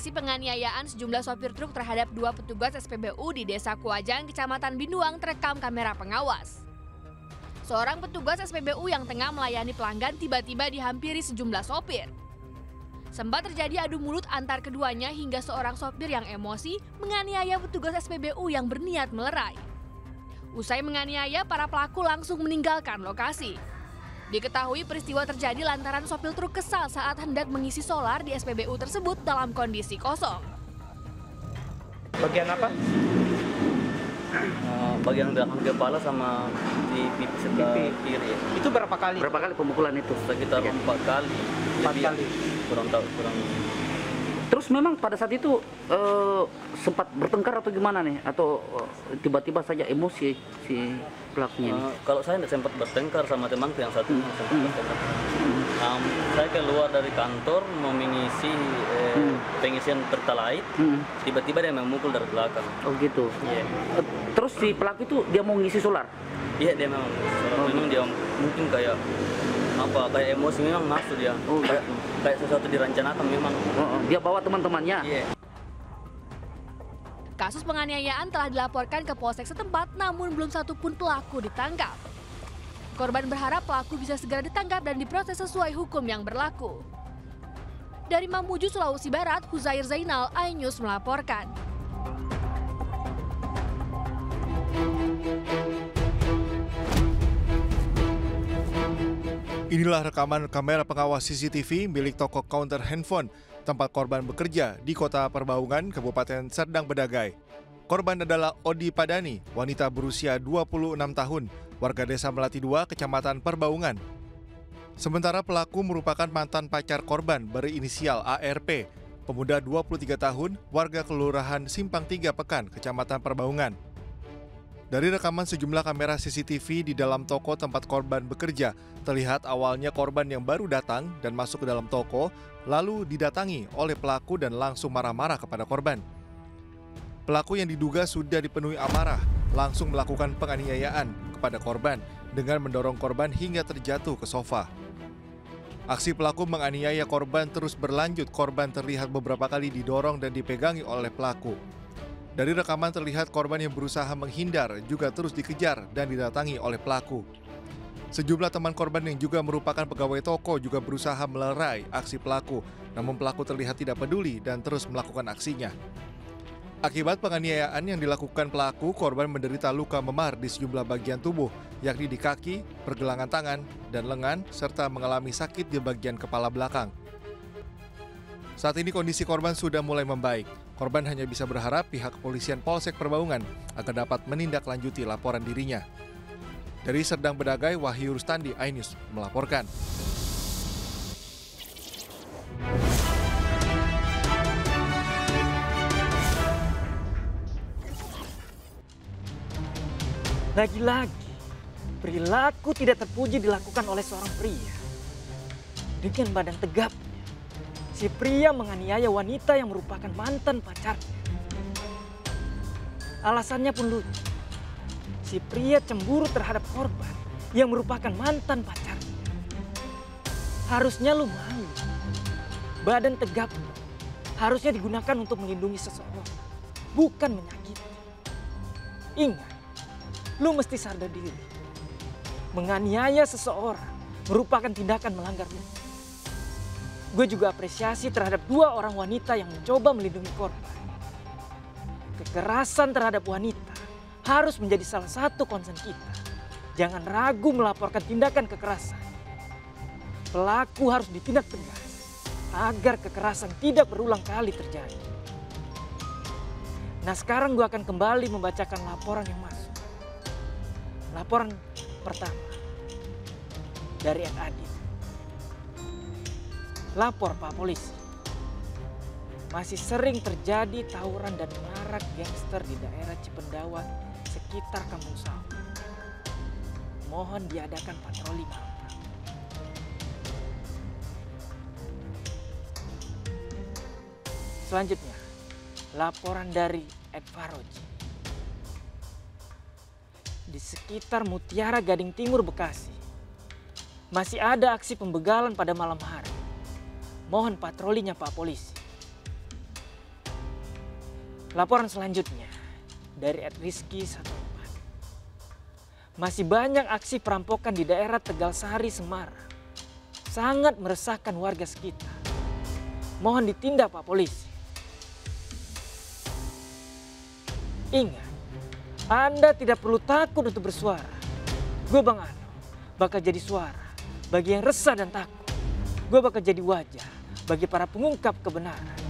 Aksi penganiayaan sejumlah sopir truk terhadap 2 petugas SPBU di Desa Kuajang, Kecamatan Binduang terekam kamera pengawas. Seorang petugas SPBU yang tengah melayani pelanggan tiba-tiba dihampiri sejumlah sopir. Sempat terjadi adu mulut antar keduanya hingga seorang sopir yang emosi menganiaya petugas SPBU yang berniat melerai. Usai menganiaya, para pelaku langsung meninggalkan lokasi. Diketahui peristiwa terjadi lantaran sopir truk kesal saat hendak mengisi solar di SPBU tersebut dalam kondisi kosong. Bagian apa? Bagian belakang kepala sama di pipi sebelah kiri. Itu berapa kali? Berapa kali pemukulan itu? Sekitar 4 kali. 4 kali. Kurang tahu. Terus memang pada saat itu sempat bertengkar atau gimana nih? Atau tiba-tiba saja emosi si pelakunya? Kalau saya tidak sempat bertengkar sama temanku yang satu. Saya keluar dari kantor mau mengisi pengisian pertalite. Tiba-tiba dia memukul dari belakang. Oh gitu. Iya. Terus si pelaku itu dia mau ngisi solar? Iya, dia memang. Memang dia mungkin kayak emosi memang masuk dia. Kayak sesuatu direncanakan memang. Dia bawa teman-temannya. Iya. Kasus penganiayaan telah dilaporkan ke Polsek setempat, namun belum satu pun pelaku ditangkap. Korban berharap pelaku bisa segera ditangkap dan diproses sesuai hukum yang berlaku. Dari Mamuju, Sulawesi Barat, Huzair Zainal, iNews melaporkan. Inilah rekaman kamera pengawas CCTV milik toko counter handphone tempat korban bekerja di Kota Perbaungan, Kabupaten Serdang Bedagai. Korban adalah Odi Padani, wanita berusia 26 tahun, warga Desa Melati 2, Kecamatan Perbaungan. Sementara pelaku merupakan mantan pacar korban berinisial ARP, pemuda 23 tahun, warga Kelurahan Simpang 3 Pekan, Kecamatan Perbaungan. Dari rekaman sejumlah kamera CCTV di dalam toko tempat korban bekerja, terlihat awalnya korban yang baru datang dan masuk ke dalam toko, lalu didatangi oleh pelaku dan langsung marah-marah kepada korban. Pelaku yang diduga sudah dipenuhi amarah, langsung melakukan penganiayaan kepada korban dengan mendorong korban hingga terjatuh ke sofa. Aksi pelaku menganiaya korban terus berlanjut, korban terlihat beberapa kali didorong dan dipegangi oleh pelaku. Dari rekaman terlihat korban yang berusaha menghindar juga terus dikejar dan didatangi oleh pelaku. Sejumlah teman korban yang juga merupakan pegawai toko juga berusaha melerai aksi pelaku, namun pelaku terlihat tidak peduli dan terus melakukan aksinya. Akibat penganiayaan yang dilakukan pelaku, korban menderita luka memar di sejumlah bagian tubuh, yakni di kaki, pergelangan tangan, dan lengan, serta mengalami sakit di bagian kepala belakang. Saat ini kondisi korban sudah mulai membaik. Korban hanya bisa berharap pihak kepolisian Polsek Perbaungan agar dapat menindaklanjuti laporan dirinya. Dari Serdang Bedagai, Wahyu Rustandi, iNews melaporkan. Lagi-lagi, perilaku tidak terpuji dilakukan oleh seorang pria. Dengan badan tegapnya, si pria menganiaya wanita yang merupakan mantan pacarnya. Alasannya pun lucu. Si pria cemburu terhadap korban yang merupakan mantan pacarnya. Harusnya lu malu. Badan tegap harusnya digunakan untuk melindungi seseorang, bukan menyakiti. Ingat, lu mesti sadar diri. Menganiaya seseorang merupakan tindakan melanggar hukum. Gue juga apresiasi terhadap 2 orang wanita yang mencoba melindungi korban. Kekerasan terhadap wanita harus menjadi salah satu concern kita. Jangan ragu melaporkan tindakan kekerasan. Pelaku harus ditindak tegas agar kekerasan tidak berulang kali terjadi. Nah, sekarang gue akan kembali membacakan laporan yang masuk. Laporan pertama dari Ed Adit. Lapor Pak Polisi, masih sering terjadi tawuran dan marak gangster di daerah Cipendawa sekitar Kampung Sawo. Mohon diadakan patroli malam. Selanjutnya, laporan dari Ed Faroji. Di sekitar Mutiara Gading Timur, Bekasi, masih ada aksi pembegalan pada malam hari. Mohon patrolinya Pak Polisi. Laporan selanjutnya dari @rizky14. Masih banyak aksi perampokan di daerah Tegal Sari, Semarang. Sangat meresahkan warga sekitar. Mohon ditindak Pak Polisi. Ingat, Anda tidak perlu takut untuk bersuara. Gue Bang Ano bakal jadi suara bagi yang resah dan takut. Gue bakal jadi wajah bagi para pengungkap kebenaran.